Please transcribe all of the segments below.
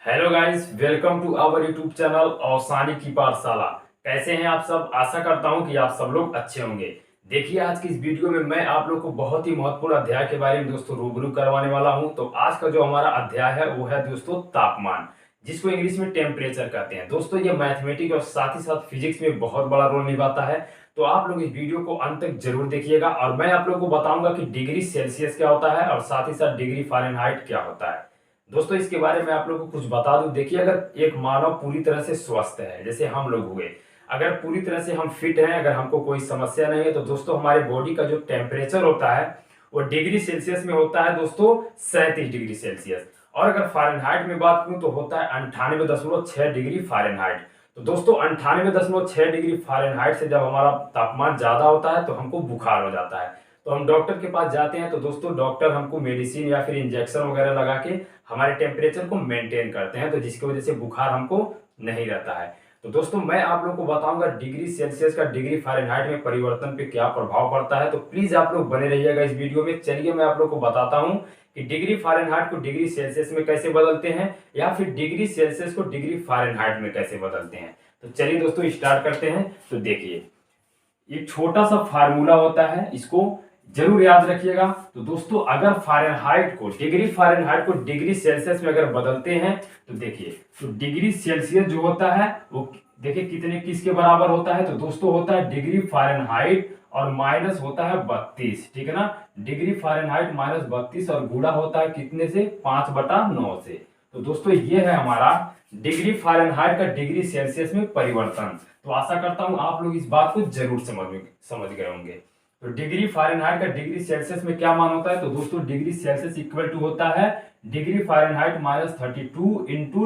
Hello guys, welcome to our YouTube channel Ausani की पाठशाला। कैसे हैं आप सब? आशा करता हूं कि आप सब लोग अच्छे होंगे। देखिए, आज की इस वीडियो में मैं आप लोग को बहुत ही महत्वपूर्ण अध्याय के बारे में दोस्तों रूबरू करवाने वाला हूं। तो आज का जो हमारा अध्याय है वो है दोस्तों तापमान, जिसको इंग्लिश में टेम्परेचर कहते हैं। दोस्तों ये मैथमेटिक्स और साथ ही साथ फिजिक्स में बहुत बड़ा रोल निभाता है। तो आप लोग इस वीडियो को अंत तक जरूर देखिएगा और मैं आप लोग को बताऊंगा कि डिग्री सेल्सियस क्या होता है और साथ ही साथ डिग्री फ़ारेनहाइट क्या होता है। दोस्तों इसके बारे में आप लोग को कुछ बता दूं। देखिए, अगर एक मानव पूरी तरह से स्वस्थ है, जैसे हम लोग हुए, अगर पूरी तरह से हम फिट हैं, अगर हमको कोई समस्या नहीं है, तो दोस्तों हमारे बॉडी का जो टेम्परेचर होता है वो डिग्री सेल्सियस में होता है दोस्तों 37 डिग्री सेल्सियस। और अगर फ़ारेनहाइट में बात करूं तो होता है 98.6 डिग्री फ़ारेनहाइट। तो दोस्तों 98.6 डिग्री फ़ारेनहाइट से जब हमारा तापमान ज्यादा होता है तो हमको बुखार हो जाता है। तो हम डॉक्टर के पास जाते हैं, तो दोस्तों डॉक्टर हमको मेडिसिन या फिर इंजेक्शन वगैरह लगा के हमारे टेम्परेचर को मेंटेन करते हैं, तो जिसकी वजह से बुखार हमको नहीं रहता है। तो दोस्तों मैं आप लोग को बताऊंगा डिग्री सेल्सियस का डिग्री फ़ारेनहाइट में परिवर्तन पे क्या प्रभाव पड़ता है। तो प्लीज आप लोग बने रहिएगा इस वीडियो में। चलिए मैं आप लोग को बताता हूं कि डिग्री फ़ारेनहाइट को डिग्री सेल्सियस में कैसे बदलते हैं या फिर डिग्री सेल्सियस को डिग्री फ़ारेनहाइट में कैसे बदलते हैं। तो चलिए दोस्तों स्टार्ट करते हैं। तो देखिए, एक छोटा सा फार्मूला होता है, इसको जरूर याद रखिएगा। तो दोस्तों अगर फ़ारेनहाइट को डिग्री सेल्सियस में अगर बदलते हैं तो देखिए, तो डिग्री सेल्सियस जो होता है वो देखिए कितने किसके बराबर होता है। तो दोस्तों होता है डिग्री फ़ारेनहाइट और माइनस होता है 32, ठीक है ना। डिग्री फ़ारेनहाइट माइनस 32 और गुणा होता है कितने से? 5/9 से। तो दोस्तों ये है हमारा डिग्री फ़ारेनहाइट का डिग्री सेल्सियस में परिवर्तन। तो आशा करता हूं आप लोग इस बात को जरूर समझ गए होंगे। तो डिग्री फ़ारेनहाइट का डिग्री सेल्सियस में क्या मान होता है? तो दोस्तों डिग्री सेल्सियस इक्वल टू होता है डिग्री फ़ारेनहाइट -32 इंटू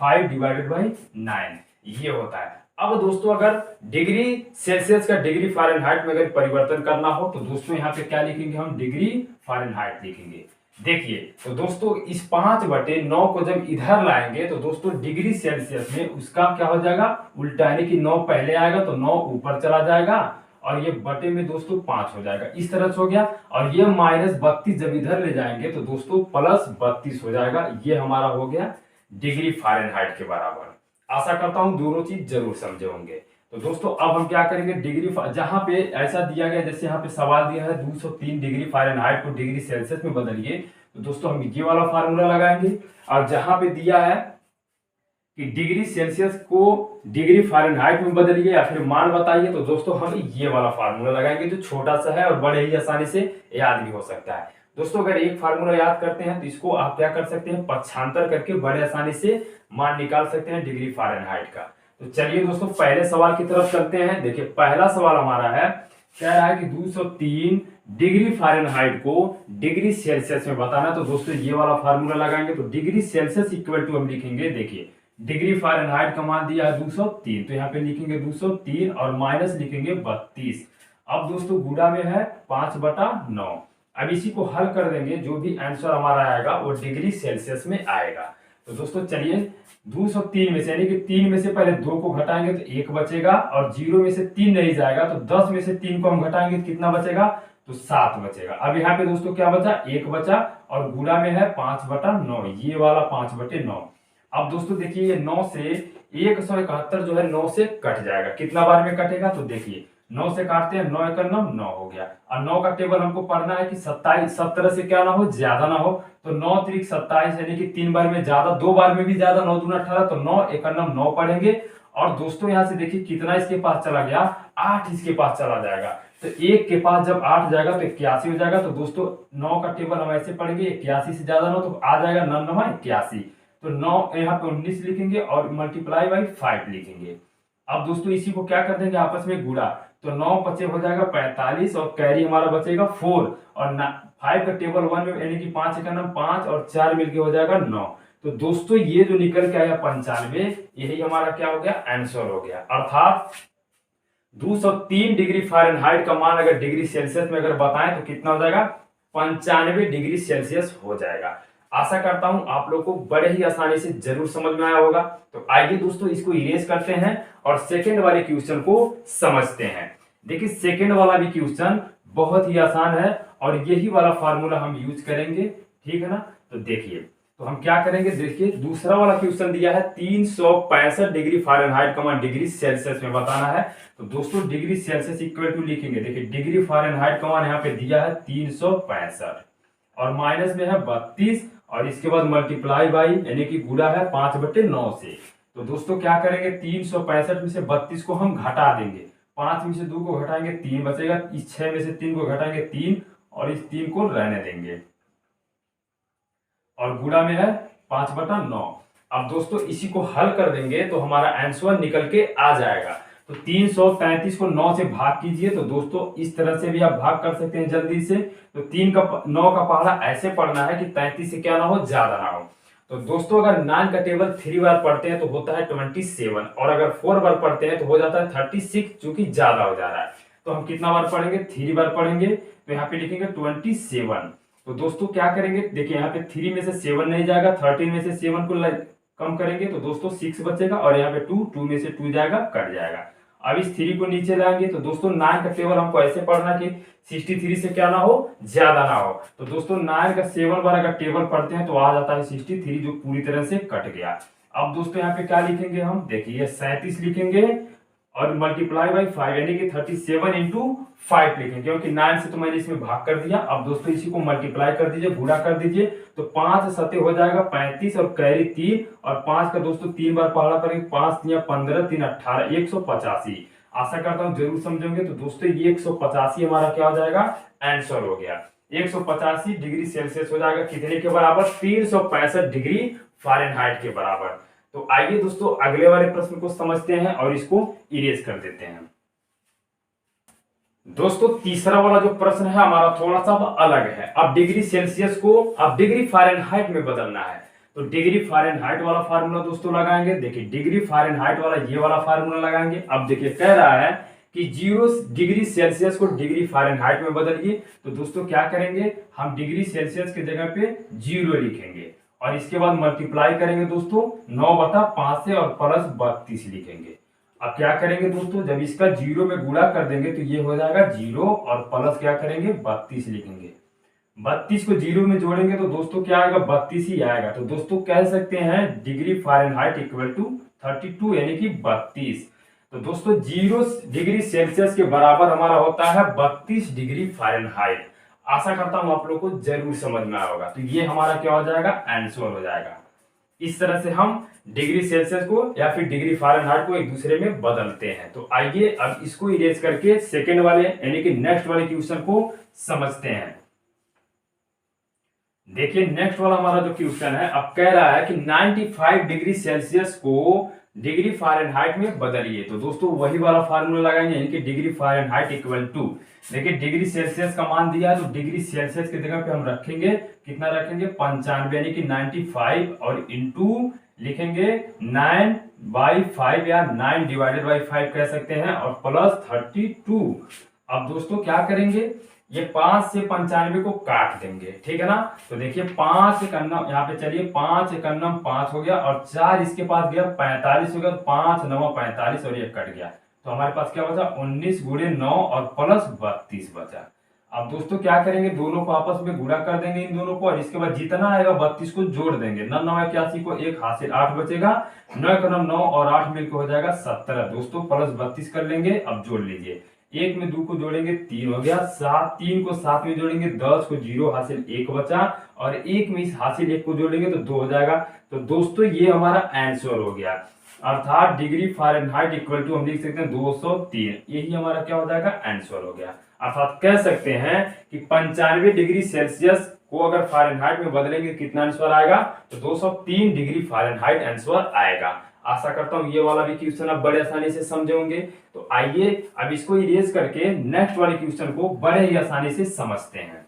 5/9, ये होता है। अब दोस्तों अगर डिग्री सेल्सियस का डिग्री फ़ारेनहाइट में अगर परिवर्तन करना हो तो दोस्तों यहाँ पे क्या लिखेंगे? हम डिग्री फ़ारेनहाइट लिखेंगे। देखिए, तो दोस्तों इस 5/9 को जब इधर लाएंगे तो दोस्तों डिग्री सेल्सियस में उसका क्या हो जाएगा? उल्टा, यानी कि 9 पहले आएगा तो 9 ऊपर चला जाएगा और ये बटे में दोस्तों 5 हो जाएगा, इस तरह से हो गया। और ये -32 जब इधर ले जाएंगे तो दोस्तों +32 हो जाएगा। ये हमारा हो गया डिग्री फ़ारेनहाइट के बराबर। आशा करता हूं दोनों चीज जरूर समझे होंगे। तो दोस्तों अब हम क्या करेंगे? जहां पे ऐसा दिया गया, जैसे यहाँ पे सवाल दिया है 203 डिग्री फ़ारेनहाइट को डिग्री सेल्सियस में बदलिए, तो दोस्तों हम ये वाला फार्मूला लगाएंगे। और जहां पे दिया है कि डिग्री सेल्सियस को डिग्री फ़ारेनहाइट में बदलिए या फिर मान बताइए, तो दोस्तों हम ये वाला फार्मूला लगाएंगे जो छोटा सा है और बड़े ही आसानी से याद भी हो सकता है। दोस्तों अगर एक फार्मूला याद करते हैं तो इसको आप क्या कर सकते हैं? पक्षांतर करके बड़े आसानी से मान निकाल सकते हैं डिग्री फ़ारेनहाइट का। तो चलिए दोस्तों पहले सवाल की तरफ चलते हैं। देखिए पहला सवाल हमारा है, कह रहा है कि 203 डिग्री फ़ारेनहाइट को डिग्री सेल्सियस में बताना। तो दोस्तों ये वाला फार्मूला लगाएंगे। तो डिग्री सेल्सियस इक्वल टू हम लिखेंगे, देखिए डिग्री फ़ारेनहाइट का मान दिया है 203, तो यहाँ पे लिखेंगे 203 और माइनस लिखेंगे 32। अब दोस्तों गुणा में है 5/9। अब इसी को हल कर देंगे, जो भी आंसर हमारा आएगा वो डिग्री सेल्सियस में आएगा। तो दोस्तों चलिए 203 में से, यानी कि 3 में से पहले 2 को घटाएंगे तो 1 बचेगा और 0 में से 3 नहीं जाएगा, तो 10 में से 3 को हम घटाएंगे तो कितना बचेगा? तो 7 बचेगा। अब यहाँ पे दोस्तों क्या बचा? 1 बचा और गुणा में है 5/9, ये वाला 5/9। अब दोस्तों देखिए ये 9 से 171 जो है 9 से कट जाएगा। कितना बार में कटेगा? तो देखिए 9 से काटते हैं, 9 × 9 9 हो गया। और 9 का टेबल हमको पढ़ना है कि 27 17 से क्या ना हो, ज्यादा ना हो। तो 9 × 3 = 27, यानी कि 3 बार में ज्यादा, 2 बार में भी ज्यादा, 9 दूना 18, तो 9 × 9 9 पढ़ेंगे। और दोस्तों यहाँ से देखिए कितना इसके पास चला गया? 8 इसके पास चला जाएगा। तो 1 के पास जब 8 जाएगा तो 81 हो जाएगा। तो दोस्तों 9 का टेबल हम ऐसे पढ़ेंगे, 81 से ज्यादा 9 तो आ जाएगा 9 9 81। तो 9 यहाँ पे 19 लिखेंगे और मल्टीप्लाई बाई 5 लिखेंगे। अब दोस्तों इसी को क्या कर देंगे? आपस में गुणा। तो 9 पचे हो जाएगा 45 और कैरी हमारा बचेगा 4 और 5 का टेबल 1 में, यानी कि 5 × 5 और 4 मिलके हो जाएगा 9। तो दोस्तों ये जो निकल के आया 95, यही हमारा क्या हो गया? आंसर हो गया। अर्थात 203 डिग्री फ़ारेनहाइट का मान अगर डिग्री सेल्सियस में अगर बताएं तो कितना हो जाएगा? 95 डिग्री सेल्सियस हो जाएगा। आशा करता हूं आप लोग को बड़े ही आसानी से जरूर समझ में आया होगा। तो आइए दोस्तों इसको इरेज करते हैं और सेकंड वाले क्वेश्चन को समझते हैं। देखिए सेकंड वाला भी क्वेश्चन बहुत ही आसान है और यही वाला फार्मूला हम यूज करेंगे, ठीक है ना। तो देखिए, तो हम क्या करेंगे, देखिए दूसरा वाला क्वेश्चन दिया है 365 डिग्री फ़ारेनहाइट डिग्री सेल्सियस में बताना है। तो दोस्तों डिग्री सेल्सियस इक्वल टू लिखेंगे, देखिए डिग्री फ़ारेनहाइट यहाँ पे दिया है 365 और माइनस में है 32 और इसके बाद मल्टीप्लाई बाई यानी कि गुणा है 5/9 से। तो दोस्तों क्या करेंगे, 365 में से 32 को हम घटा देंगे, 5 में से 2 को घटाएंगे 3 बचेगा, इस 6 में से 3 को घटाएंगे 3 और इस 3 को रहने देंगे और गुणा में है 5/9। अब दोस्तों इसी को हल कर देंगे तो हमारा आंसर निकल के आ जाएगा। तो 333 को 9 से भाग कीजिए, तो दोस्तों इस तरह से भी आप भाग कर सकते हैं जल्दी से। तो 9 का पहाड़ा ऐसे पढ़ना है कि 33 से क्या ना हो, ज्यादा ना हो। तो दोस्तों अगर 9 का टेबल 3 बार पढ़ते हैं तो होता है 27 और अगर 4 बार पढ़ते हैं तो हो जाता है 36, चूंकि ज्यादा हो जा रहा है। तो हम कितना बार पढ़ेंगे, 3 बार पढ़ेंगे, तो यहाँ पे लिखेंगे 27। तो दोस्तों क्या करेंगे, देखिए यहाँ पे 3 में से 7 नहीं जाएगा, 13 में से 7 को कम करेंगे तो दोस्तों 6 बचेगा और यहाँ पे 2 में से 2 जाएगा, कट जाएगा। अब इस 3 को नीचे लाएंगे तो दोस्तों 9 का टेबल हमको ऐसे पढ़ना कि 63 से क्या ना हो, ज्यादा ना हो। तो दोस्तों 9 का 7 बार अगर टेबल पढ़ते हैं तो आ जाता है 63, जो पूरी तरह से कट गया। अब दोस्तों यहाँ पे क्या लिखेंगे हम, देखिए 37 लिखेंगे और मल्टीप्लाई बाई 5 यानी कि 37 इंटू 5 लिखेंगे, क्योंकि 9 से तो मैंने इसमें भाग कर दिया। अब दोस्तों इसी को मल्टीप्लाई कर दीजिए, गुणा कर दीजिए, तो 5 सते हो जाएगा 35 और कैरी 3 और 5 का दोस्तों 3 बार पहाड़ा करेंगे, 5 या 15 3 18 185। आशा करता हूं जरूर समझोगे। तो दोस्तों ये 185 हमारा क्या हो जाएगा, आंसर हो गया। 185 डिग्री सेल्सियस हो जाएगा कितने के बराबर, 365 डिग्री फ़ारेनहाइट के बराबर। तो आइए दोस्तों अगले वाले प्रश्न को समझते हैं और इसको इरेज कर देते हैं। दोस्तों तीसरा वाला जो प्रश्न है हमारा थोड़ा सा अलग है। अब डिग्री सेल्सियस को अब डिग्री फ़ारेनहाइट में बदलना है। तो डिग्री फ़ारेनहाइट वाला फार्मूला दोस्तों लगाएंगे, देखिए डिग्री फ़ारेनहाइट वाला ये वाला फार्मूला लगाएंगे। अब देखिए कह रहा है कि 0 डिग्री सेल्सियस को डिग्री फ़ारेनहाइट में बदलिए। तो दोस्तों क्या करेंगे, हम डिग्री सेल्सियस की जगह पे 0 लिखेंगे और इसके बाद मल्टीप्लाई करेंगे दोस्तों 9/5 से और प्लस 32 लिखेंगे। अब क्या करेंगे दोस्तों, जब इसका 0 में गुणा कर देंगे तो ये हो जाएगा 0 और प्लस क्या करेंगे 32 लिखेंगे। 32 को 0 में जोड़ेंगे तो दोस्तों क्या आएगा, 32 ही आएगा। तो दोस्तों कह सकते हैं डिग्री फ़ारेनहाइट इक्वल टू 32 यानी कि 32। तो दोस्तों 0 डिग्री सेल्सियस के बराबर हमारा होता है 32 डिग्री फ़ारेनहाइट। आशा करता हूं आप लोग को जरूर समझ में आया होगा। तो ये हमारा क्या हो जाएगा, आंसर हो जाएगा। इस तरह से हम डिग्री सेल्सियस को या फिर डिग्री फ़ारेनहाइट को एक दूसरे में बदलते हैं। तो आइए अब इसको इरेज करके सेकेंड वाले यानी कि नेक्स्ट वाले क्वेश्चन को समझते हैं। देखिए नेक्स्ट वाला हमारा जो क्वेश्चन है, अब कह रहा है कि 95 डिग्री सेल्सियस को डिग्री फ़ारेनहाइट में बदलिए। तो दोस्तों वही वाला फार्मूला लगाएंगे यानी कि डिग्री फ़ारेनहाइट इक्वल टू, देखिए डिग्री सेल्सियस का मान दिया है तो डिग्री सेल्सियस की जगह पे हम रखेंगे, कितना रखेंगे 95 यानी कि 95 और इंटू लिखेंगे 9/5 या 9/5 कह सकते हैं और प्लस 32। अब दोस्तों क्या करेंगे, ये 5 से 95 को काट देंगे, ठीक है ना। तो देखिए 5 एकन्नम यहाँ पे चलिए 5 एकन्नम 5 हो गया और 4 इसके पास गया 45 हो गया, 5 9 45 और ये कट गया। तो हमारे पास क्या बचा 19 × 9 और प्लस 32 बचा। अब दोस्तों क्या करेंगे, दोनों को आपस में गुणा कर देंगे इन दोनों को और इसके बाद जितना आएगा 32 को जोड़ देंगे। 9 9 81 को 1 हासिल 8 बचेगा, 9 एकन्नम 9 और 8 मिलकर हो जाएगा 17 दोस्तों, प्लस 32 कर लेंगे। अब जोड़ लीजिए, 1 में 2 को जोड़ेंगे 3 हो गया, 3 को 7 में जोड़ेंगे 10 को 0 हासिल 1 बचा और 1 में इस हासिल 1 को जोड़ेंगे तो 2 हो जाएगा। तो दोस्तों ये हमारा आंसर हो गया, अर्थात डिग्री फ़ारेनहाइट इक्वल टू हम लिख सकते हैं 203। यही हमारा क्या हो जाएगा, आंसर हो गया। अर्थात कह सकते हैं कि 95 डिग्री सेल्सियस को अगर फ़ारेनहाइट में बदलेंगे कितना आंसर आएगा, तो 203 डिग्री फ़ारेनहाइट आंसर आएगा। आशा करता हूं ये वाला भी क्वेश्चन आप बड़े आसानी से समझे होंगे। तो आइए अब इसको इरेज करके नेक्स्ट वाले क्वेश्चन को बड़े ही आसानी से समझते हैं।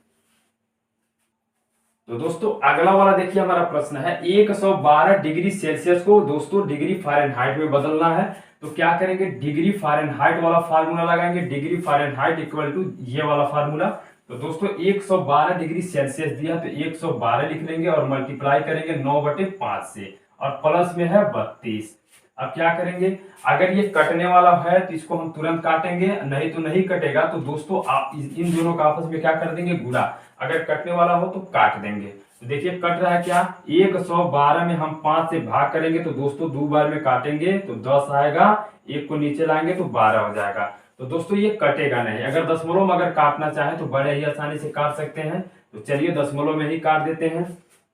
तो दोस्तों अगला वाला देखिए हमारा प्रश्न है 112 डिग्री सेल्सियस को दोस्तों डिग्री फ़ारेनहाइट में बदलना है। तो क्या करेंगे, डिग्री फ़ारेनहाइट वाला फार्मूला लगाएंगे, डिग्री फ़ारेनहाइट इक्वल टू ये वाला फार्मूला। तो दोस्तों 112 डिग्री सेल्सियस दिया तो 112 लिख लेंगे और मल्टीप्लाई करेंगे 9/5 से और प्लस में है 32। अब क्या करेंगे, अगर ये कटने वाला है तो इसको हम तुरंत काटेंगे, नहीं तो नहीं कटेगा। तो दोस्तों आप इन दोनों का आपस में क्या कर देंगे, गुणा। अगर कटने वाला हो तो काट देंगे। तो देखिए कट रहा है क्या, 112 में हम 5 से भाग करेंगे तो दोस्तों 2 बार में काटेंगे तो 10 आएगा, 1 को नीचे लाएंगे तो 12 हो जाएगा। तो दोस्तों ये कटेगा नहीं। अगर दशमलव में अगर काटना चाहे तो बड़े ही आसानी से काट सकते हैं। तो चलिए दशमलव में ही काट देते हैं।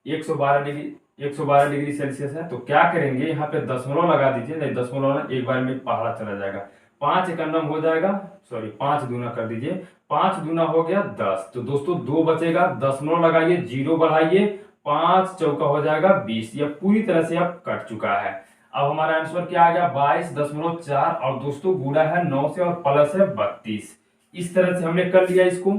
112 डिग्री सेल्सियस है, तो क्या करेंगे यहाँ पे दशमलव लगा दीजिए, नहीं दशमलव ना, एक बार में पहाड़ा चला जाएगा। 5 एकन्नम हो जाएगा, सॉरी 5 दूना कर दीजिए, 5 दूना हो गया 10। तो दोस्तों 2 बचेगा, दशमलव लगाइए, 0 बढ़ाइए, 5 चौका हो जाएगा 20। यह पूरी तरह से अब कट चुका है। अब हमारा आंसर क्या आ गया, 22.4। और दोस्तों गुणा है 9 से और प्लस है 32। इस तरह से हमने कर लिया इसको।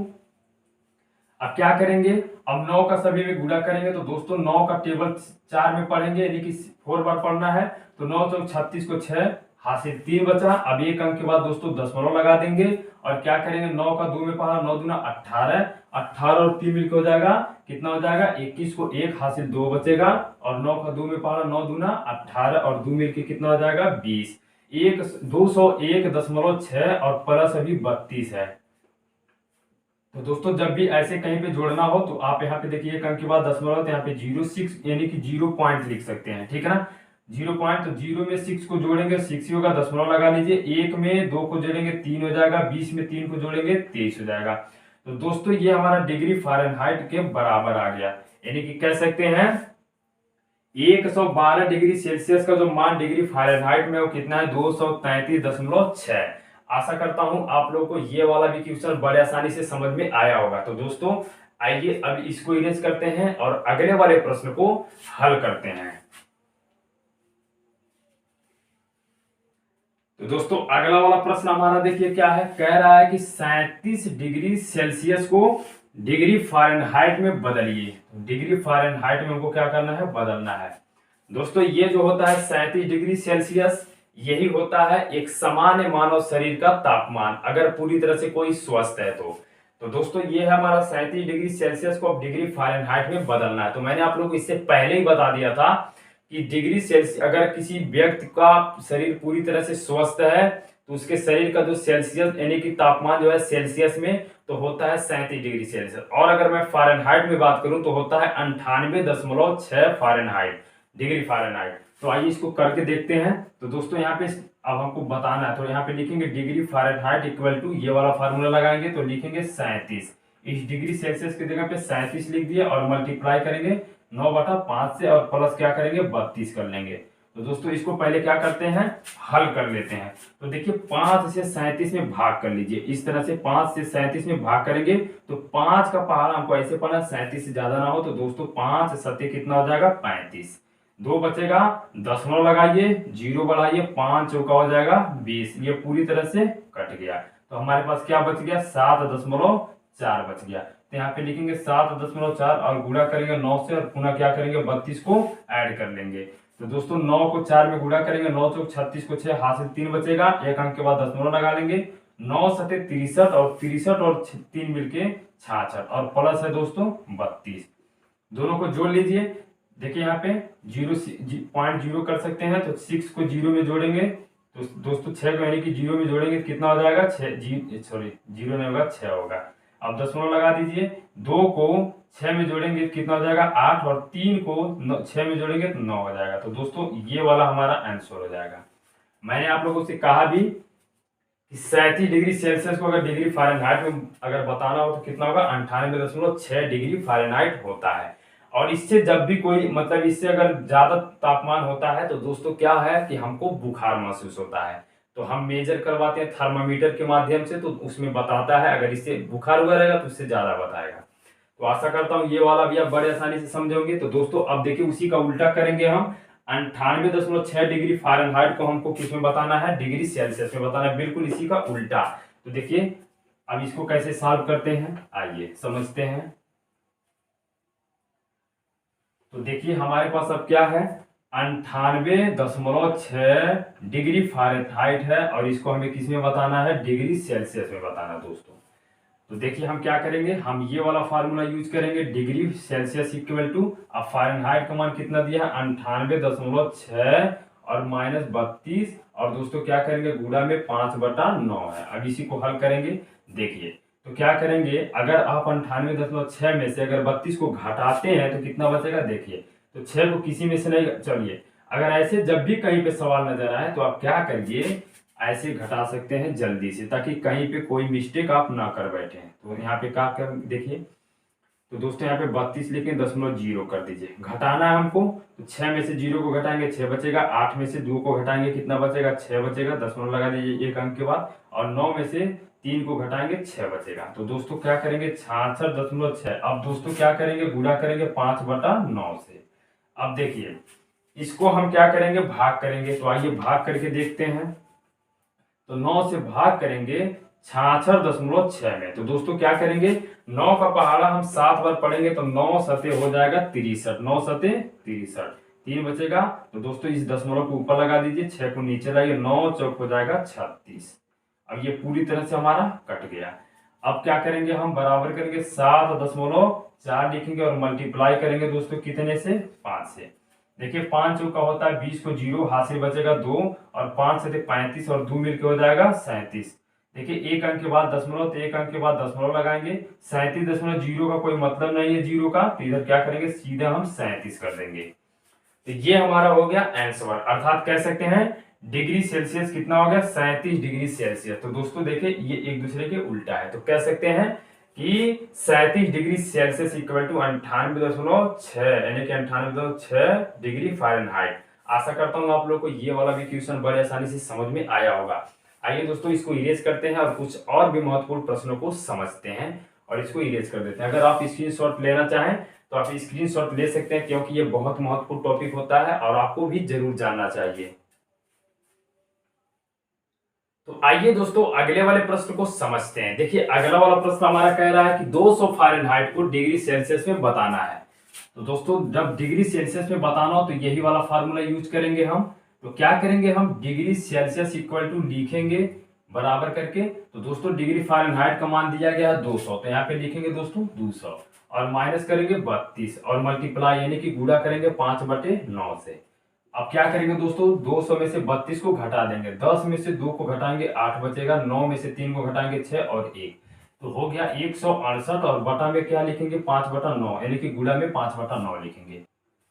अब क्या करेंगे, अब 9 का सभी में गुणा करेंगे तो दोस्तों 9 का टेबल 4 में पढ़ेंगे, यानी कि 4 बार पढ़ना है। तो 9 चौक 36 को 6 हासिल 3 बचा। अब एक अंक के बाद दोस्तों दशमलव लगा देंगे और क्या करेंगे, 9 का 2 में पढ़ा, 9 दूना 18, 18 और 3 मिलकर हो जाएगा, कितना हो जाएगा 21 को 1 हासिल 2 बचेगा। और 9 का 2 में पढ़ा, 9 दूना 18 और 2 मिलकर कितना हो जाएगा 20। 201.6 और प्लस अभी 32 है। तो दोस्तों जब भी ऐसे कहीं पे जोड़ना हो तो आप यहाँ पे देखिए एक अंक के बाद दशमलव, तो यहाँ पे 06 यानी कि 0 पॉइंट लिख सकते हैं, ठीक है ना। 0 पॉइंट, तो 0 में 6 को जोड़ेंगे 6 ही होगा, दशमलव लगा लीजिए। 1 में 2 को जोड़ेंगे 3 हो जाएगा, 20 में 3 को जोड़ेंगे 23 हो जाएगा। तो दोस्तों ये हमारा डिग्री फ़ारेनहाइट के बराबर आ गया, यानी कि कह सकते हैं 112 डिग्री सेल्सियस का जो मान डिग्री फ़ारेनहाइट में वो कितना है, 233.6। आशा करता हूं आप लोगों को ये वाला भी क्वेश्चन बड़े आसानी से समझ में आया होगा। तो दोस्तों आइए अब इसको इरेज करते हैं और अगले वाले प्रश्न को हल करते हैं। तो दोस्तों अगला वाला प्रश्न हमारा देखिए क्या है, कह रहा है कि 37 डिग्री सेल्सियस को डिग्री फ़ारेनहाइट में बदलिए। डिग्री फ़ारेनहाइट में हमको क्या करना है, बदलना है। दोस्तों ये जो होता है 37 डिग्री सेल्सियस, यही होता है एक सामान्य मानव शरीर का तापमान, अगर पूरी तरह से कोई स्वस्थ है तो दोस्तों ये है हमारा 37 डिग्री सेल्सियस को अब डिग्री फ़ारेनहाइट में बदलना है। तो मैंने आप लोगों को इससे पहले ही बता दिया था कि डिग्री सेल्सियस, अगर किसी व्यक्ति का शरीर पूरी तरह से स्वस्थ है तो उसके शरीर का जो सेल्सियस यानी कि तापमान जो है सेल्सियस में तो होता है 37 डिग्री सेल्सियस। और अगर मैं फ़ारेनहाइट में बात करूं तो होता है 98.6 फ़ारेनहाइट, डिग्री फ़ारेनहाइट। तो आइए इसको करके देखते हैं। तो दोस्तों यहाँ पे अब हमको बताना है, तो यहाँ पे लिखेंगे डिग्री फ़ारेनहाइट इक्वल टू, ये वाला फार्मूला लगाएंगे तो लिखेंगे 37। इस डिग्री सेल्सियस की जगह पे 37 लिख दिया और मल्टीप्लाई करेंगे 9/5 से और प्लस क्या करेंगे 32 कर लेंगे। तो दोस्तों इसको पहले क्या करते हैं, हल कर लेते हैं। तो देखिए 5 से 37 में भाग कर लीजिए, इस तरह से 5 से 37 में भाग करेंगे तो 5 का पहाड़ा हमको ऐसे पढ़ना 37 से ज्यादा ना हो। तो दोस्तों 5 सत्ते कितना हो जाएगा 35, 2 बचेगा, दशमलव लगाइए, 0 बढ़ाइए, 5 चौका हो जाएगा 20। ये पूरी तरह से कट गया। तो हमारे पास क्या बच गया, 7.4 बच गया। तो यहाँ पे लिखेंगे 7.4 और गुणा करेंगे 9 से और पुनः क्या करेंगे 32 को ऐड कर लेंगे। तो दोस्तों 9 को 4 में गुणा करेंगे, 9 चौक 36 को 6 हासिल 3 बचेगा, एक अंक के बाद दशमलव लगा लेंगे। 9 सते 63 और 63 और 3 मिलके 66 और प्लस है दोस्तों 32। दोनों को जोड़ लीजिए। देखिए यहाँ पे 0.0 कर सकते हैं, तो 6 को 0 में जोड़ेंगे तो दोस्तों 6 को यानी कि 0 में जोड़ेंगे तो कितना हो जाएगा 6, सॉरी 0 नहीं होगा 6 होगा। अब दशमलव लगा दीजिए, 2 को 6 में जोड़ेंगे तो कितना हो जाएगा 8 और 3 को 6 में जोड़ेंगे तो 9 हो जाएगा। तो दोस्तों ये वाला हमारा आंसर हो जाएगा। मैंने आप लोगों से कहा भी कि 37 डिग्री सेल्सियस को अगर डिग्री फ़ारेनहाइट में अगर बताना हो तो कितना होगा 98.6 डिग्री फ़ारेनहाइट होता है। और इससे जब भी कोई मतलब इससे अगर ज्यादा तापमान होता है तो दोस्तों क्या है कि हमको बुखार महसूस होता है, तो हम मेजर करवाते हैं थर्मामीटर के माध्यम से, तो उसमें बताता है अगर इससे बुखार हुआ रहेगा तो इससे ज्यादा बताएगा। तो आशा करता हूँ ये वाला भी आप बड़े आसानी से समझोगे। तो दोस्तों अब देखिए उसी का उल्टा करेंगे हम, 98.6 डिग्री फ़ारेनहाइट को हमको किस में बताना है, डिग्री सेल्सियस में बताना है, बिल्कुल इसी का उल्टा। तो देखिए अब इसको कैसे सॉल्व करते हैं, आइए समझते हैं। तो देखिए हमारे पास अब क्या है 98.6 डिग्री फ़ारेनहाइट है और इसको हमें किस में बताना है, डिग्री सेल्सियस में बताना है दोस्तों। तो देखिए हम क्या करेंगे, हम ये वाला फार्मूला यूज करेंगे, डिग्री सेल्सियस इक्वल टू, अब फ़ारेनहाइट का मान कितना दिया है 98.6 और -32 और दोस्तों क्या करेंगे गुणा में 5/9 है। अब इसी को हल करेंगे। देखिए तो क्या करेंगे, अगर आप 98.6 में से अगर 32 को घटाते हैं तो कितना बचेगा देखिए। तो 6 को किसी में से नहीं, चलिए अगर ऐसे जब भी कहीं पे सवाल नजर आए तो आप क्या करिए, ऐसे घटा सकते हैं जल्दी से, ताकि कहीं पे कोई मिस्टेक आप ना कर बैठे। तो यहाँ पे क्या कर देखिए, तो दोस्तों यहाँ पे 32 लिखें, 0.0 कर दीजिए। घटाना है हमको, तो 6 में से 0 को घटाएंगे 6 बचेगा, 8 में से 2 को घटाएंगे कितना बचेगा 6 बचेगा, दशमलव लगा दीजिए एक अंक के बाद, और 9 में से 3 को घटाएंगे 6 बचेगा। तो दोस्तों क्या करेंगे 66.6। अब दोस्तों क्या करेंगे, गुणा करेंगे 5/9 से। अब देखिए इसको हम क्या करेंगे, भाग करेंगे। तो आइए भाग करके देखते हैं। तो 9 से भाग करेंगे 66.6 में। तो दोस्तों क्या करेंगे, 9 का पहाड़ा हम 7 बार पढ़ेंगे तो 9 सते हो जाएगा 63, 9 सते 63, 3 बचेगा। तो दोस्तों इस दशमलव को ऊपर लगा दीजिए, 6 को नीचे लाइए, 9 चौक हो जाएगा 36। अब ये पूरी तरह से हमारा कट गया। अब क्या करेंगे, हम बराबर करेंगे 7.4 लिखेंगे और मल्टीप्लाई करेंगे दोस्तों कितने से, 5 से। देखिए 5 चौका होता है 20 को 0, हासिल बचेगा 2, और 5 से 35 और 2 मिलकर हो जाएगा 37। देखिए एक अंक के बाद दशमलव, तो एक अंक के बाद दशमलव लगाएंगे। 37.0 का कोई मतलब नहीं है 0 का, तो इधर क्या करेंगे सीधा हम 37 कर देंगे। तो ये हमारा हो गया आंसर, अर्थात कह सकते हैं डिग्री सेल्सियस कितना हो गया 37 डिग्री सेल्सियस। तो दोस्तों देखिए ये एक दूसरे के उल्टा है, तो कह सकते हैं कि 37 डिग्री सेल्सियस इक्वल टू 98.6 यानी कि 98.6 डिग्री फ़ारेनहाइट। आशा करता हूँ आप लोग को ये वाला भी क्वेश्चन बड़े आसानी से समझ में आया होगा। आइए दोस्तों इसको इरेज करते हैं और कुछ और भी महत्वपूर्ण प्रश्नों को समझते हैं और इसको इरेज कर देते हैं। अगर आप स्क्रीनशॉट लेना चाहें तो आप स्क्रीनशॉट ले सकते हैं, क्योंकि ये बहुत महत्वपूर्ण टॉपिक होता है और आपको भी जरूर जानना चाहिए। तो आइए दोस्तों अगले वाले प्रश्न को समझते हैं। देखिए अगला वाला प्रश्न हमारा कह रहा है कि 200 फ़ारेनहाइट को डिग्री सेल्सियस में बताना है। तो दोस्तों जब डिग्री सेल्सियस में बताना हो तो यही वाला फार्मूला यूज करेंगे हम। तो क्या करेंगे, हम डिग्री सेल्सियस इक्वल टू लिखेंगे बराबर करके। तो दोस्तों डिग्री फ़ारेनहाइट का मान दिया गया है 200, तो यहाँ पे लिखेंगे दोस्तों 200 और माइनस करेंगे 32 और मल्टीप्लाई यानी कि गुणा करेंगे 5/9 से। अब क्या करेंगे दोस्तों, 200 में से 32 को घटा देंगे, 10 में से 2 को घटाएंगे 8 बचेगा, 9 में से 3 को घटाएंगे 6 और 1, तो हो गया 168 और बटा में क्या लिखेंगे 5/9 यानी कि गुणा में 5/9 लिखेंगे।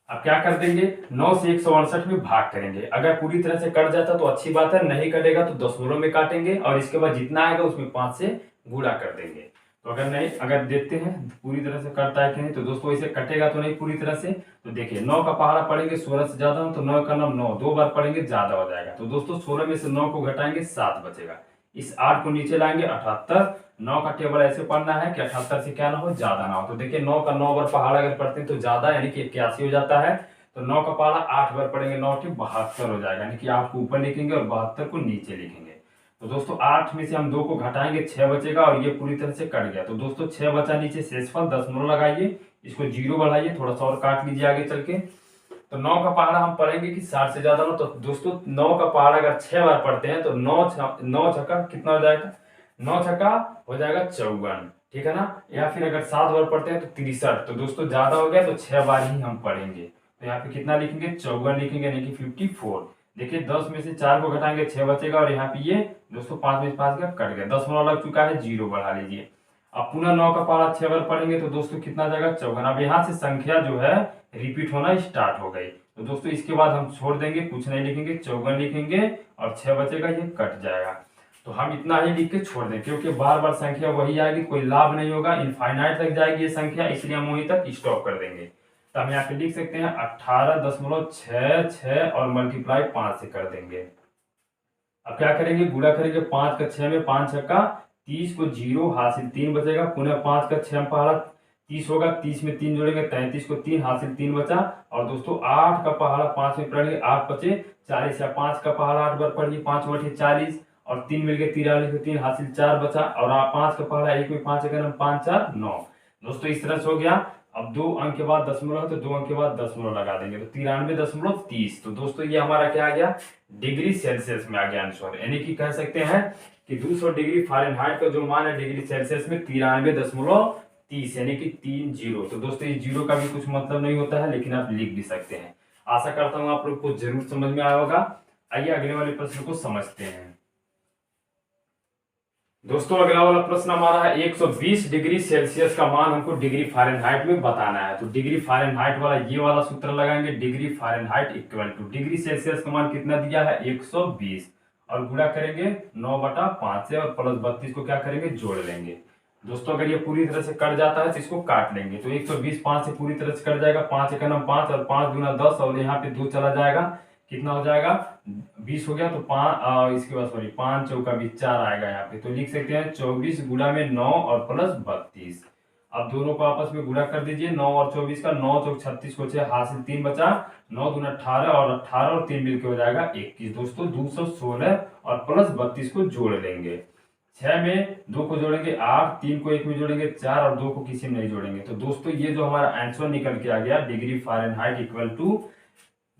अब क्या कर देंगे, 9 से 168 में भाग करेंगे। अगर पूरी तरह से कट जाता तो अच्छी बात है, नहीं कटेगा तो दशमलव में काटेंगे और इसके बाद जितना आएगा उसमें 5 से गुणा कर देंगे। तो अगर नहीं, अगर देखते हैं पूरी तरह से कटता है कि नहीं, तो दोस्तों इसे कटेगा तो नहीं पूरी तरह से। तो देखिए 9 का पहाड़ा पढ़ेंगे 16 से ज्यादा हो तो 9 का नाम 9 2 बार पढ़ेंगे ज्यादा हो जाएगा। तो दोस्तों 16 में से 9 को घटाएंगे 7 बचेगा, इस 8 को नीचे लाएंगे 78। 9 का टेबल ऐसे पढ़ना है कि 78 से क्या ना हो, ज्यादा ना हो। तो देखिए 9 का 9 बार पहाड़ा अगर पढ़ते हैं तो ज्यादा यानी कि 81 हो जाता है। तो 9 का पहाड़ा 8 बार पढ़ेंगे 9 के 72 हो जाएगा, यानी कि 8 को ऊपर लिखेंगे और 72 को नीचे लिखेंगे। तो दोस्तों 8 में से हम 2 को घटाएंगे 6 बचेगा और ये पूरी तरह से कट गया। तो दोस्तों 6 बचा, नीचे शेषफल दशमलव लगाइए, इसको 0 बढ़ाइए, थोड़ा सा और काट लीजिए आगे चल के। तो 9 का पहाड़ा हम पढ़ेंगे कि 60 से ज्यादा हो। तो दोस्तों 9 का पहाड़ा अगर 6 बार पढ़ते हैं तो 9 छक्का कितना हो जाएगा, 9 छक्का हो जाएगा 54, ठीक है ना। या फिर अगर 7 बार पढ़ते हैं तो 63। तो दोस्तों ज्यादा हो गया तो 6 बार ही हम पढ़ेंगे। तो यहाँ पे कितना लिखेंगे 54 लिखेंगे यानी कि 54। देखिए 10 में से 4 को घटाएंगे 6 बचेगा और यहाँ पे ये दोस्तों 5 में से 5 का कट गया, दशमलव लग चुका है, 0 बढ़ा लीजिए। अब पुनः 9 का पहाड़ा 6 बार पढ़ेंगे तो दोस्तों कितना आ जाएगा 54। अब यहाँ से संख्या जो है रिपीट होना स्टार्ट हो गई। तो दोस्तों इसके बाद हम छोड़ देंगे, कुछ नहीं लिखेंगे, 54 लिखेंगे और 6 बचेगा, ये कट जाएगा। तो हम इतना ही लिख के छोड़ दें, क्योंकि बार बार संख्या वही आएगी, कोई लाभ नहीं होगा, इनफाइनाइट तक जाएगी ये संख्या, इसलिए हम वहीं तक स्टॉप कर देंगे। तो हम यहाँ पे लिख सकते हैं 18.66 और मल्टीप्लाई 5 से कर देंगे। अब क्या करेंगे, गुणा करेंगे 5 का 6 में, 5 छक्का 30 को 0 हासिल 3 बचेगा, पुनः 5 का 6 पहाड़ा 30 होगा, 30 में 3 जोड़ेंगे 33 को 3 हासिल 3 बचा। और दोस्तों 8 का पहाड़ा 5 में पढ़ेंगे 8 बचे 40, या 5 का पहाड़ा 8 बार पढ़िए 5 बटे 40 और 3 मिल गए 43 में 3 हासिल 4 बचा। और 5 का पहाड़ा 1 में 5 अगर हम 5 4 9। दोस्तों इस तरह से हो गया। अब 2 अंक के बाद दशमलव है तो 2 अंक के बाद दशमलव लगा देंगे, तो 93.30। तो दोस्तों ये हमारा क्या आ गया, डिग्री सेल्सियस में आ गया आंसर। यानी कि कह सकते हैं कि 200 डिग्री फ़ारेनहाइट का जो मान है डिग्री सेल्सियस में 93.30 यानी कि 30। तो दोस्तों इस 0 का भी कुछ मतलब नहीं होता है, लेकिन आप लिख भी सकते हैं। आशा करता हूँ आप लोग को जरूर समझ में आया होगा। आइए अगले वाले प्रश्न को समझते हैं। दोस्तों अगला वाला प्रश्न हमारा है 120 डिग्री सेल्सियस का मान हमको डिग्री फ़ारेनहाइट में बताना है। तो डिग्री फ़ारेनहाइट वाला ये वाला सूत्र लगाएंगे, degree Fahrenheit equal two degree Celsius का मान कितना दिया है 120 और गुणा करेंगे 9/5 से और प्लस 32 को क्या करेंगे जोड़ लेंगे। दोस्तों अगर ये पूरी तरह से कट जाता है तो इसको काट लेंगे। तो 120 5 से पूरी तरह से कट जाएगा, 5 एकम 5 और 5 दूना 10 और यहाँ पे 2 चला जाएगा, कितना हो जाएगा 20 हो गया। तो इसके बाद सॉरी 5 चौका 20 4 आएगा यहाँ पे। तो लिख सकते हैं 24 गुणा में 9 और प्लस 32। अब दोनों को आपस में गुणा कर दीजिए, 9 और 24 का, 9 चौक 36 को 6 हासिल 3 बचा, 9 दूना 18 और 18 और 3 मिलकर हो जाएगा 21। दोस्तों 216 और प्लस 32 को जोड़ लेंगे। 6 में 2 को जोड़ेंगे 8, 3 को 1 में जोड़ेंगे 4 और 2 को किसी में नहीं जोड़ेंगे। तो दोस्तों ये जो हमारा आंसर निकल के आ गया डिग्री फ़ारेनहाइट इक्वल टू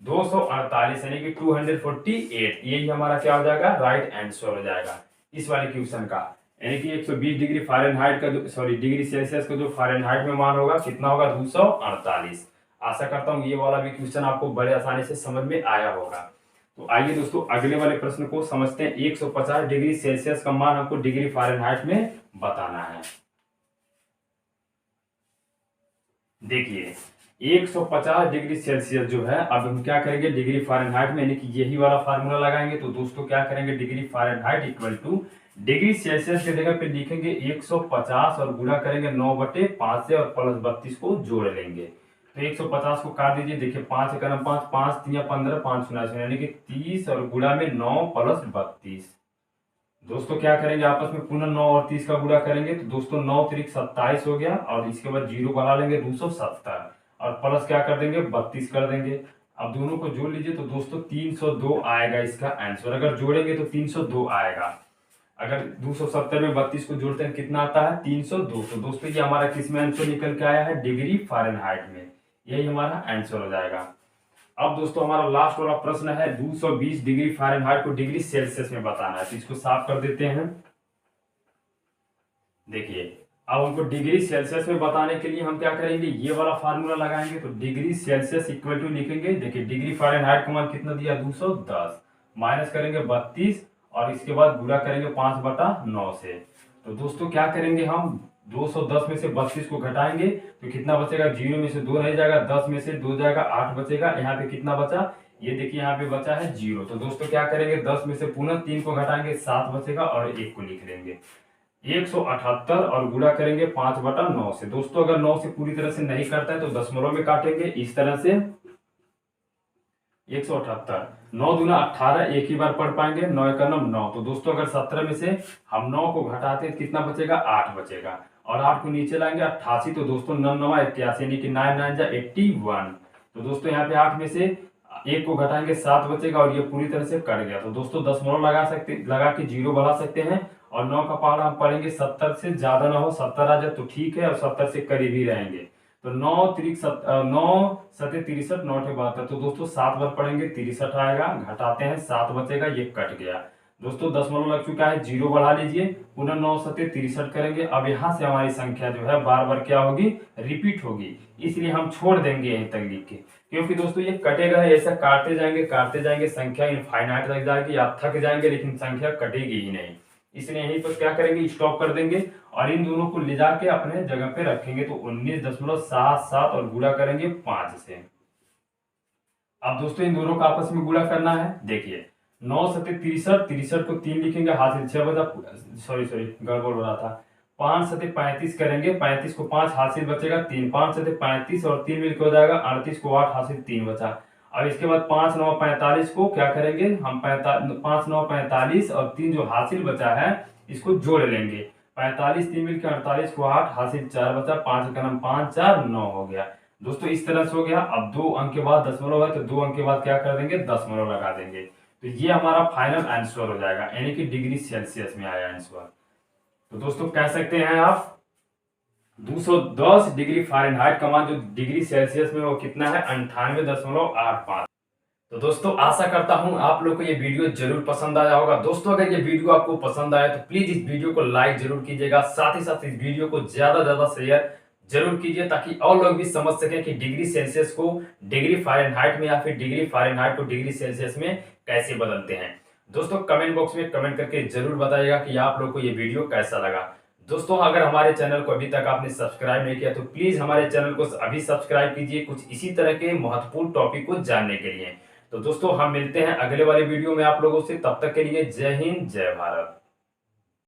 248 यानी कि 248, यही हमारा क्या हो जाएगा राइट आंसर हो जाएगा इस वाले क्वेश्चन का। यानी कि 120 डिग्री फ़ारेनहाइट का जो सॉरी डिग्री सेल्सियस का जो फ़ारेनहाइट में मान होगा कितना होगा 248। आशा करता हूँ ये वाला भी क्वेश्चन आपको बड़े आसानी से समझ में आया होगा। तो आइए दोस्तों अगले वाले प्रश्न को समझते हैं। 150 डिग्री सेल्सियस का मान हमको डिग्री फ़ारेनहाइट में बताना है। देखिए 150 डिग्री सेल्सियस जो है, अब हम क्या करेंगे डिग्री फ़ारेनहाइट में, यानी कि यही वाला फार्मूला लगाएंगे। तो दोस्तों क्या करेंगे degree Fahrenheit equal two degree Celsius की जगह पे लिखेंगे 150 और गुणा करेंगे 9/5 से और प्लस 32 को जोड़ लेंगे। तो 150 को काट दीजिए, देखिए 5 एकम 5, 5 3 15, 5 शून्य शून्य यानी कि 30 और गुणा में 9 प्लस 32। दोस्तों क्या करेंगे आपस में पुनः 9 और 30 का गुणा करेंगे। तो दोस्तों 9 त्रिक 27 हो गया और इसके बाद जीरो बढ़ा लेंगे 270 और प्लस क्या कर देंगे 32 कर देंगे। अब दोनों को जोड़ लीजिए तो दोस्तों 302 आएगा इसका आंसर। अगर जोड़ेंगे तो 302 आएगा। अगर 270 में 32 को जोड़ते हैं कितना आता है 302। तो दोस्तों ये हमारा किस में आंसर निकल के आया है डिग्री फ़ारेनहाइट में, यही हमारा आंसर हो जाएगा। अब दोस्तों हमारा लास्ट वाला प्रश्न है 220 डिग्री फ़ारेनहाइट को डिग्री सेल्सियस में बताना है। तो इसको साफ कर देते हैं। देखिए अब हमको डिग्री सेल्सियस में बताने के लिए हम क्या करेंगे ये वाला फार्मूला लगाएंगे। तो डिग्री सेल्सियस इक्वल टू लिखेंगे, देखिए डिग्री फ़ारेनहाइट का मान कितना दिया 210, माइनस करेंगे 32 और इसके बाद गुणा करेंगे 5/9 से। तो दोस्तों क्या करेंगे हम 210 में से 32 को घटाएंगे तो कितना बचेगा, 0 में से 2 नहीं जाएगा, 10 में से 2 जाएगा 8 बचेगा। यहाँ पे कितना बचा, ये देखिए यहाँ पे बचा है 0। तो दोस्तों क्या करेंगे 10 में से पुनः 3 को घटाएंगे 7 बचेगा और 1 को लिख लेंगे 178 और गुणा करेंगे 5/9 से। दोस्तों अगर 9 से पूरी तरह से नहीं करता है तो दशमलव में काटेंगे इस तरह से 178, 9 दूना 18, एक ही बार पढ़ पाएंगे, 9 एकम 9। तो दोस्तों अगर 17 में से हम 9 को घटाते हैं कितना बचेगा 8 बचेगा और 8 को नीचे लाएंगे 88। तो दोस्तों 9 9 81 यानी कि 9 9 जा 81। तो दोस्तों यहाँ पे 8 में से एक को घटाएंगे 7 बचेगा और ये पूरी तरह से कट गया। तो दोस्तों दशमलव लगा के 0 बढ़ा सकते हैं और 9 का पहाड़ा हम पढ़ेंगे 70 से ज्यादा ना हो, 70 आ जाए तो ठीक है और 70 से करीब ही रहेंगे। तो 9 त्रिक 9 सते 63, 9 72। तो दोस्तों 7 बार पढ़ेंगे 63 आएगा, घटाते हैं 7 बचेगा, ये कट गया। दोस्तों दशमलव लग चुका है, 0 बढ़ा लीजिए, पुनः 9 सते 63 करेंगे। अब यहाँ से हमारी संख्या जो है बार बार क्या होगी रिपीट होगी, इसलिए हम छोड़ देंगे यहीं तक लिख के, क्योंकि दोस्तों ये कटेगा ऐसा काटते जाएंगे संख्या इनफाइनाइट तक जाएगी, आप थक जाएंगे लेकिन संख्या कटेगी ही नहीं। इसलिए यहीं पर क्या करेंगे स्टॉप कर देंगे और इन दोनों को ले जाके अपने जगह पे रखेंगे। तो 19.77 और गुणा करेंगे 5 से। अब दोस्तों इन दोनों का आपस में गुणा करना है। देखिए 9 सते 63, 63 को 3 लिखेंगे, हासिल 6 बचा, सॉरी गड़बड़ हो रहा था। 5 सते 35 करेंगे, 35 को 5 हासिल बचेगा 3, 5 सते 35 और 3 मिलकर हो जाएगा 38 को 8 हासिल 3 बचा। अब इसके बाद 5 9 45 को क्या करेंगे हम 5 9 45 और 3 जो हासिल बचा है इसको जोड़ लेंगे। 45 3 मिलकर 48 को 8 हासिल 4 बचा, 5 का नाम 5 4 9 हो गया। दोस्तों इस तरह से हो गया। अब 2 अंक के बाद दशमलव है तो 2 अंक के बाद क्या कर देंगे दशमलव लगा देंगे। तो ये हमारा फाइनल आंसर हो जाएगा, यानी कि डिग्री सेल्सियस में आया आंसर। तो दोस्तों कह सकते हैं आप 210 डिग्री फ़ारेनहाइट का मान जो डिग्री सेल्सियस में वो कितना है 98.85। तो दोस्तों आशा करता हूं आप लोग को ये वीडियो जरूर पसंद आया होगा। दोस्तों अगर ये वीडियो आपको पसंद आया तो प्लीज इस वीडियो को लाइक जरूर कीजिएगा, साथ ही साथ इस वीडियो को ज्यादा शेयर जरूर कीजिए ताकि और लोग भी समझ सकें कि डिग्री सेल्सियस को डिग्री फ़ारेनहाइट में या फिर डिग्री फ़ारेनहाइट को डिग्री सेल्सियस में कैसे बदलते हैं। दोस्तों कमेंट बॉक्स में कमेंट करके जरूर बताइएगा कि आप लोग को ये वीडियो कैसा लगा। दोस्तों अगर हमारे चैनल को अभी तक आपने सब्सक्राइब नहीं किया तो प्लीज हमारे चैनल को अभी सब्सक्राइब कीजिए कुछ इसी तरह के महत्वपूर्ण टॉपिक को जानने के लिए। तो दोस्तों हम मिलते हैं अगले वाले वीडियो में आप लोगों से, तब तक के लिए जय हिंद जय भारत।